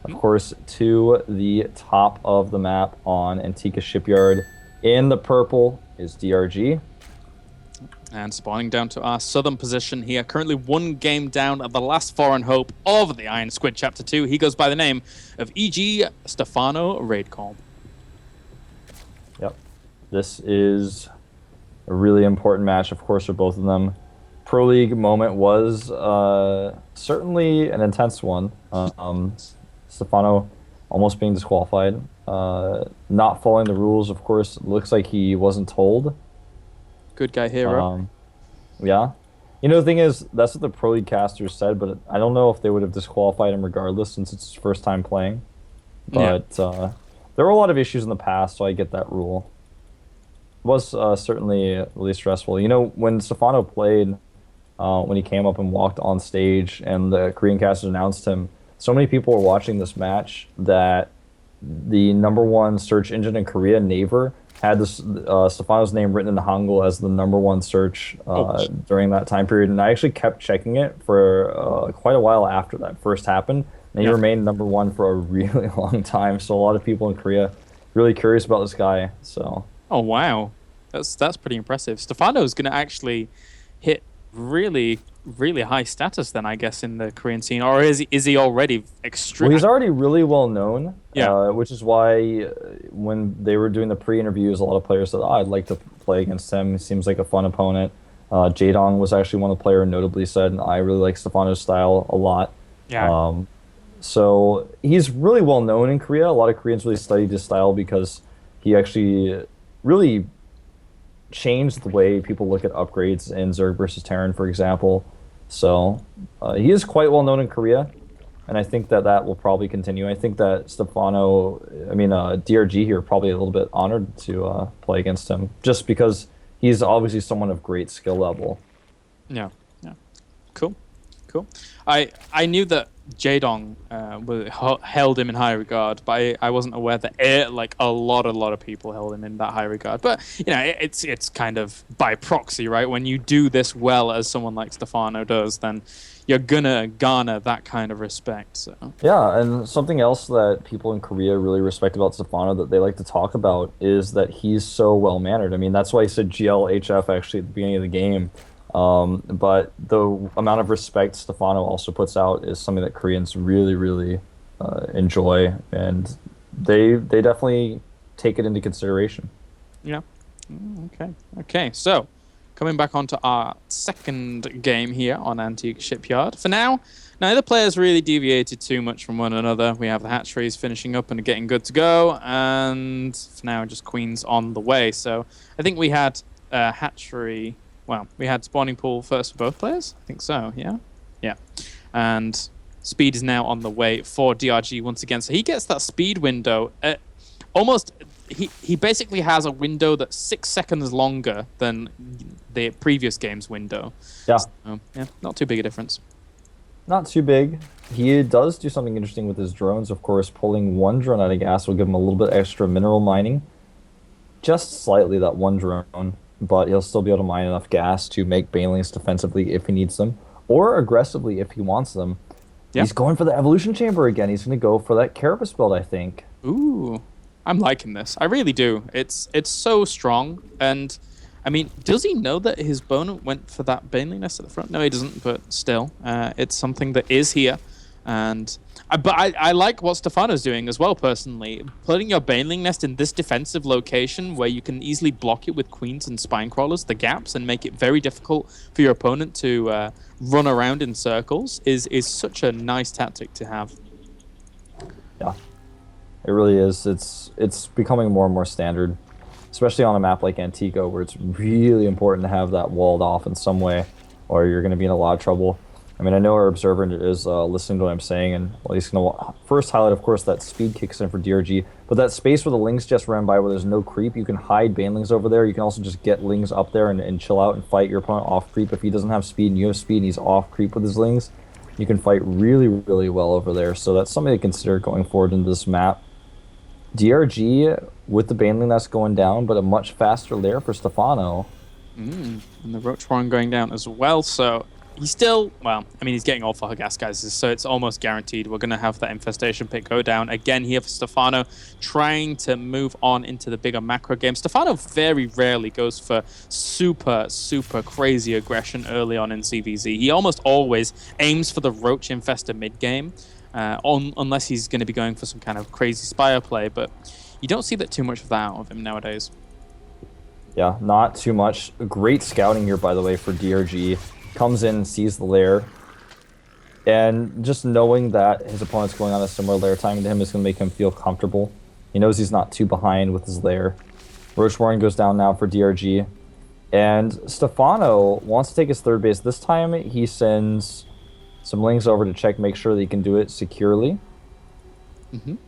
of course, to the top of the map on Antigua Shipyard. In the purple is DRG. And spawning down to our southern position here, currently 1 game down at the last foreign hope of the IronSquid Chapter 2. He goes by the name of EGStephanoRC. Yep. This is a really important match, of course, for both of them. Pro League moment was certainly an intense one. Stephano almost being disqualified. Not following the rules, of course. Looks like he wasn't told. Good guy hero. Yeah. You know, the thing is, that's what the Pro League casters said, but I don't know if they would have disqualified him regardless since it's his first time playing. But there were a lot of issues in the past, so I get that rule. It was certainly really stressful. You know, when Stephano played, when he came up and walked on stage and the Korean casters announced him, so many people were watching this match that the #1 search engine in Korea, Naver, had this Stephano's name written in Hangul as the #1 search during that time period, and I actually kept checking it for quite a while after that first happened, and he remained #1 for a really long time. So a lot of people in Korea really curious about this guy. So. Oh wow, that's pretty impressive. Stephano's going to actually hit really high status then, I guess, in the Korean scene, or is he already extreme? Well, he's already really well known, yeah. Which is why when they were doing the pre-interviews, a lot of players said, I'd like to play against him. He seems like a fun opponent. Jaedong was actually one of the players notably said, I really like Stephano's style a lot. Yeah. So he's really well known in Korea. A lot of Koreans really studied his style because he actually really changed the way people look at upgrades in Zerg versus Terran, for example. So he is quite well known in Korea, and I think that will probably continue. I think that DRG here probably a little bit honored to play against him, just because he's obviously someone of great skill level. Yeah. Cool. I knew that Jaedong held him in high regard, but I wasn't aware that a lot of people held him in that high regard. But you know, it's kind of by proxy, right? When you do this well as someone like Stephano does, then you're gonna garner that kind of respect. So yeah, and something else that people in Korea really respect about Stephano that they like to talk about is that he's so well mannered. I mean, that's why he said GLHF actually at the beginning of the game. But the amount of respect Stephano also puts out is something that Koreans really enjoy, and they definitely take it into consideration. Yeah. Okay. So, coming back onto our second game here on Antigua Shipyard. For now, neither players really deviated too much from one another. We have the hatcheries finishing up and getting good to go, and for now, just queens on the way. So, I think we had hatchery. Well, we had spawning pool first for both players? I think so, yeah? Yeah. And speed is now on the way for DRG once again. So he gets that speed window. He basically has a window that's 6 seconds longer than the previous game's window. Yeah. So, not too big a difference. Not too big. He does do something interesting with his drones, of course. Pulling 1 drone out of gas will give him a little bit extra mineral mining. Just slightly, that 1 drone. But he'll still be able to mine enough gas to make banelings defensively if he needs them, or aggressively if he wants them. Yep. He's going for the evolution chamber again. He's going to go for that carapace build, I think. Ooh, I'm liking this. I really do. It's so strong, and I mean, does he know that his opponent went for that baneling nest at the front? No, he doesn't. But still, it's something that is here, and. But I like what Stephano's doing as well, personally. Putting your baneling nest in this defensive location where you can easily block it with queens and spine crawlers, the gaps, and make it very difficult for your opponent to run around in circles is such a nice tactic to have. Yeah, it really is. It's becoming more and more standard, especially on a map like Antigua, where it's really important to have that walled off in some way, or you're going to be in a lot of trouble. I mean, I know our observer is listening to what I'm saying, and well, he's going to first highlight, of course, that speed kicks in for DRG, but that space where the lings just ran by where there's no creep, you can hide banelings over there. You can also just get lings up there and chill out and fight your opponent off creep. If he doesn't have speed and you have speed and he's off creep with his lings, you can fight really well over there. So that's something to consider going forward into this map. DRG with the baneling that's going down, but a much faster lair for Stephano. And the roach one going down as well, so He's still, well, I mean, he's getting all for gas guys, so it's almost guaranteed we're going to have that infestation pick go down. Again here for Stephano, trying to move on into the bigger macro game. Stephano very rarely goes for super, super crazy aggression early on in CVZ. He almost always aims for the Roach Infester mid-game, unless he's going to be going for some kind of crazy Spire play, but you don't see that too much of that out of him nowadays. Yeah, not too much. Great scouting here, by the way, for DRG. Comes in, sees the lair, and just knowing that his opponent's going on a similar lair timing to him is going to make him feel comfortable. He knows he's not too behind with his lair. Roach Warren goes down now for DRG, and Stephano wants to take his third base. This time he sends some links over to check, make sure that he can do it securely.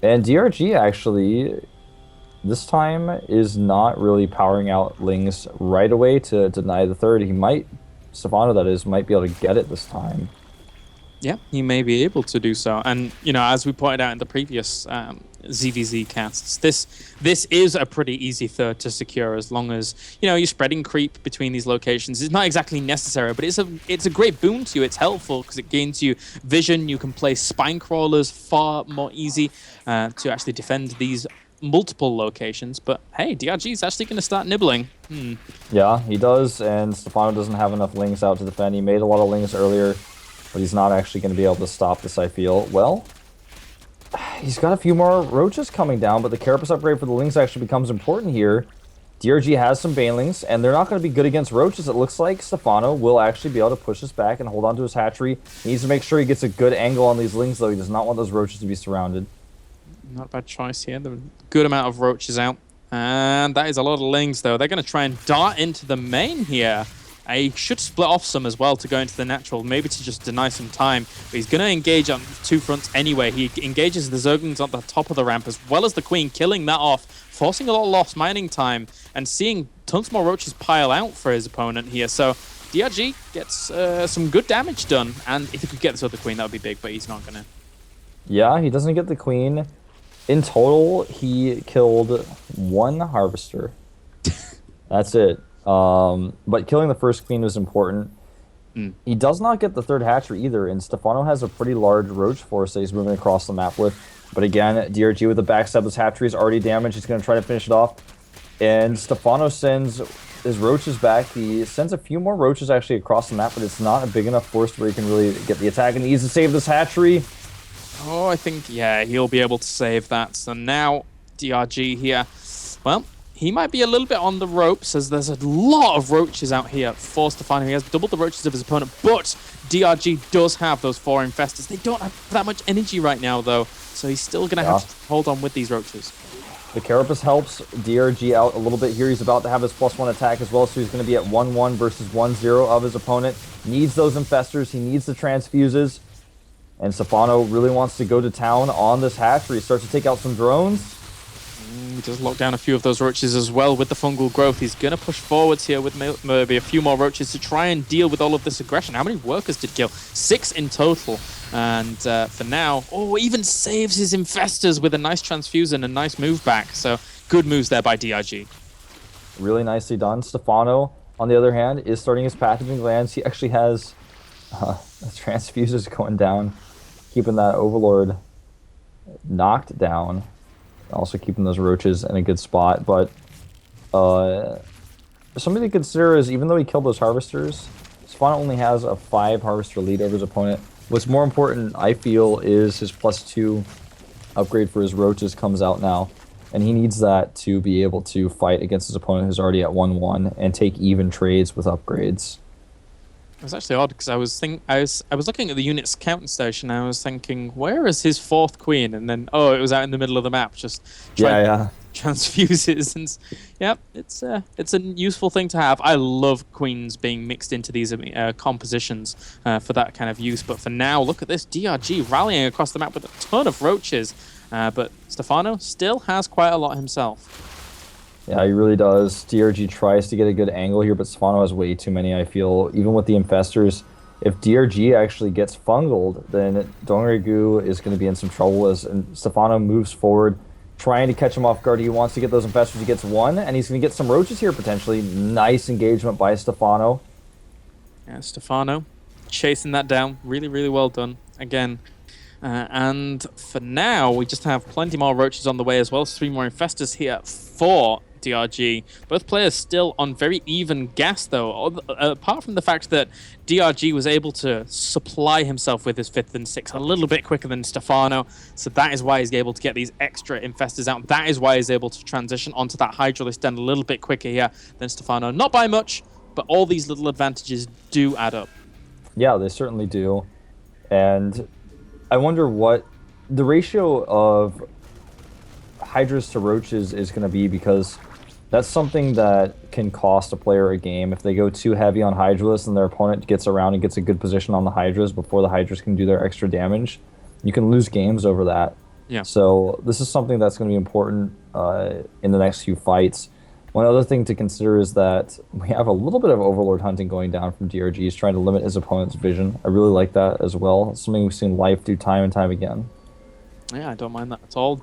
And DRG actually, this time, is not really powering out Lings right away to deny the third. He might, Stephano that is, might be able to get it this time. Yeah, he may be able to do so. And, you know, as we pointed out in the previous ZVZ casts, this is a pretty easy third to secure as long as, you know, you're spreading creep between these locations. It's not exactly necessary, but it's a great boon to you. It's helpful because it gains you vision. You can play spine crawlers far more easy to actually defend these multiple locations. But hey, DRG is actually going to start nibbling. Yeah, he does, and Stephano doesn't have enough Lings out to defend. He made a lot of Lings earlier, but he's not actually going to be able to stop this, I feel. Well, he's got a few more Roaches coming down, but the Carapace upgrade for the Lings actually becomes important here. DRG has some Banelings, and they're not going to be good against Roaches. It looks like Stephano will actually be able to push this back and hold on to his hatchery. He needs to make sure he gets a good angle on these Lings, though. He does not want those Roaches to be surrounded. Not a bad choice here. The good amount of Roaches out. And that is a lot of Lings, though. They're going to try and dart into the main here. He should split off some as well to go into the natural, maybe to just deny some time. But he's going to engage on two fronts anyway. He engages the Zerglings on the top of the ramp as well as the Queen, killing that off, forcing a lot of lost mining time, and seeing tons more Roaches pile out for his opponent here. So DRG gets some good damage done. And if he could get this other Queen, that would be big, but he's not going to. Yeah, he doesn't get the Queen. In total, he killed one Harvester. That's it. But killing the first Queen was important. He does not get the third hatchery either, and Stephano has a pretty large Roach force that he's moving across the map with. But again, DRG with the backstab, his hatchery is already damaged. He's going to try to finish it off. And Stephano sends his Roaches back. He sends a few more Roaches actually across the map, but it's not a big enough force where he can really get the attack. And he needs to save this hatchery. Oh, I think, yeah, he'll be able to save that. So now, DRG here, well, he might be a little bit on the ropes as there's a lot of Roaches out here for Stephano. He has doubled the Roaches of his opponent, but DRG does have those 4 Infestors. They don't have that much energy right now, though, so he's still going to have to hold on with these Roaches. The Carapace helps DRG out a little bit here. He's about to have his +1 attack as well, so he's going to be at 1-1 versus 1-0 of his opponent. Needs those Infestors. He needs the Transfuses. And Stephano really wants to go to town on this hatchery. He starts to take out some drones. He does lock down a few of those Roaches as well with the fungal growth. He's going to push forwards here with maybe a few more Roaches to try and deal with all of this aggression. How many workers did he kill? 6 in total. And for now, even saves his Infestors with a nice transfuse and a nice move back. So good moves there by DRG. Really nicely done. Stephano, on the other hand, is starting his pathogen glands. He actually has transfuses going down, keeping that Overlord knocked down. Also keeping those Roaches in a good spot. But something to consider is even though he killed those Harvesters, Stephano only has a 5 Harvester lead over his opponent. What's more important, I feel, is his +2 upgrade for his Roaches comes out now. And he needs that to be able to fight against his opponent who's already at 1-1 and take even trades with upgrades. It was actually odd because I was looking at the unit's counting station and I was thinking, where is his 4th Queen? And then, it was out in the middle of the map, just trying transfuses. And yeah, it's a useful thing to have. I love Queens being mixed into these compositions for that kind of use. But for now, look at this DRG rallying across the map with a ton of Roaches. But Stephano still has quite a lot himself. Yeah, he really does. DRG tries to get a good angle here, but Stephano has way too many, I feel. Even with the Infestors, if DRG actually gets fungled, then Dongregu is going to be in some trouble as Stephano moves forward, trying to catch him off guard. He wants to get those Infestors. He gets 1, and he's going to get some Roaches here, potentially. Nice engagement by Stephano. Yeah, Stephano chasing that down. Really, really well done. Again, and for now, we just have plenty more roaches on the way as well. 3 more infestors here for DRG. Both players still on very even gas, though. Apart from the fact that DRG was able to supply himself with his 5th and 6th a little bit quicker than Stephano, so that is why he's able to get these extra infestors out. That is why he's able to transition onto that Hydralisk den a little bit quicker here than Stephano. Not by much, but all these little advantages do add up. Yeah, they certainly do. And I wonder what the ratio of Hydras to Roaches is going to be, because that's something that can cost a player a game. If they go too heavy on Hydralisk and their opponent gets around and gets a good position on the Hydras before the Hydras can do their extra damage, you can lose games over that. Yeah. So this is something that's going to be important in the next few fights. One other thing to consider is that we have a little bit of Overlord hunting going down from DRG. He's trying to limit his opponent's vision. I really like that as well. It's something we've seen Life do time and time again. Yeah, I don't mind that at all.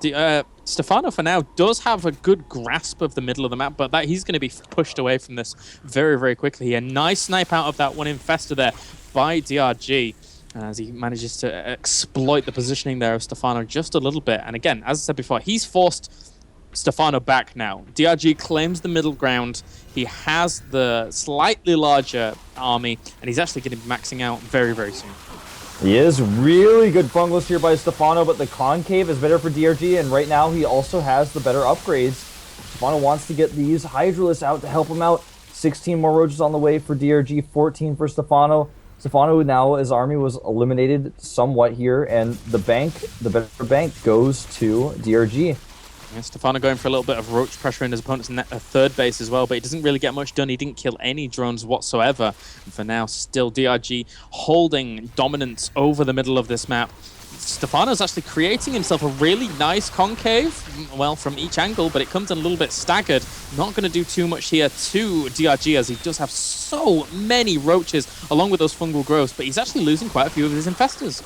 Stephano, for now, does have a good grasp of the middle of the map, but that he's going to be pushed away from this very, very quickly. A nice snipe out of that one infestor there by DRG, as he manages to exploit the positioning there of Stephano just a little bit. And again, as I said before, he's forced Stephano back now. DRG claims the middle ground. He has the slightly larger army, and he's actually going to be maxing out very, very soon. He is really good fungals here by Stephano, but the concave is better for DRG, and right now he also has the better upgrades. Stephano wants to get these Hydralisks out to help him out. 16 more roaches on the way for DRG, 14 for Stephano. Stephano now, his army was eliminated somewhat here, and the better bank goes to DRG. Yeah, Stephano going for a little bit of roach pressure in his opponent's third base as well, but he doesn't really get much done. He didn't kill any drones whatsoever. And for now, still DRG holding dominance over the middle of this map. Stephano's actually creating himself a really nice concave, well, from each angle, but it comes in a little bit staggered. Not going to do too much here to DRG, as he does have so many roaches along with those fungal growths, but he's actually losing quite a few of his infestors.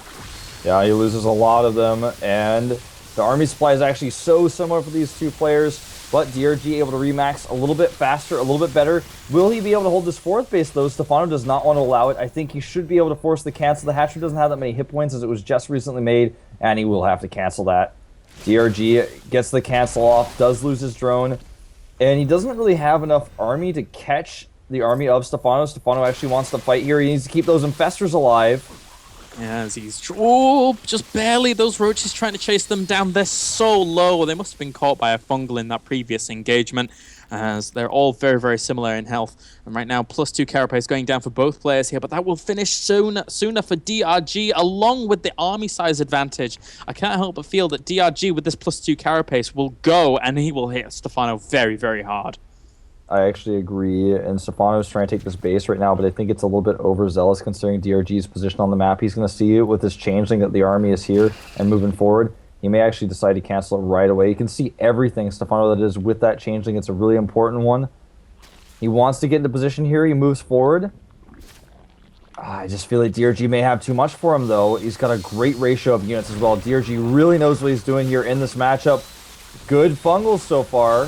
Yeah, he loses a lot of them, and the army supply is actually so similar for these two players, but DRG able to remax a little bit faster, a little bit better. Will he be able to hold this 4th base, though? Stephano does not want to allow it. I think he should be able to force the cancel. The hatchery doesn't have that many hit points, as it was just recently made, and he will have to cancel that. DRG gets the cancel off, does lose his drone, and he doesn't really have enough army to catch the army of Stephano. Stephano actually wants to fight here. He needs to keep those infestors alive. As he's... Oh, just barely. Those roaches trying to chase them down. They're so low. They must have been caught by a fungal in that previous engagement, as they're all very, very similar in health. And right now, +2 carapace going down for both players here, but that will finish sooner for DRG, along with the army size advantage. I can't help but feel that DRG, with this +2 carapace, will go, and he will hit Stephano very, very hard. I actually agree, and Stephano's trying to take this base right now, but I think it's a little bit overzealous considering DRG's position on the map. He's going to see it with this changeling that the army is here and moving forward. He may actually decide to cancel it right away. You can see everything, Stephano, that is with that changeling. It's a really important one. He wants to get into position here. He moves forward. I just feel like DRG may have too much for him, though. He's got a great ratio of units as well. DRG really knows what he's doing here in this matchup. Good fungals so far.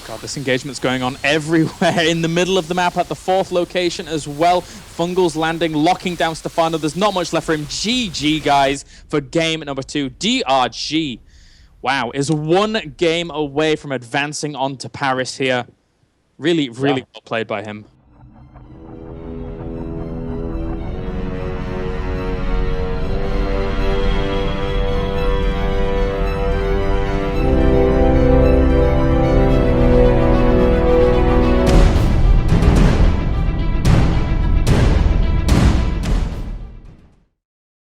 God, this engagement's going on everywhere in the middle of the map at the 4th location as well. Fungals landing, locking down Stephano. There's not much left for him. GG, guys, for game number 2. DRG, wow, is 1 game away from advancing on to Paris here. Really, really well played by him.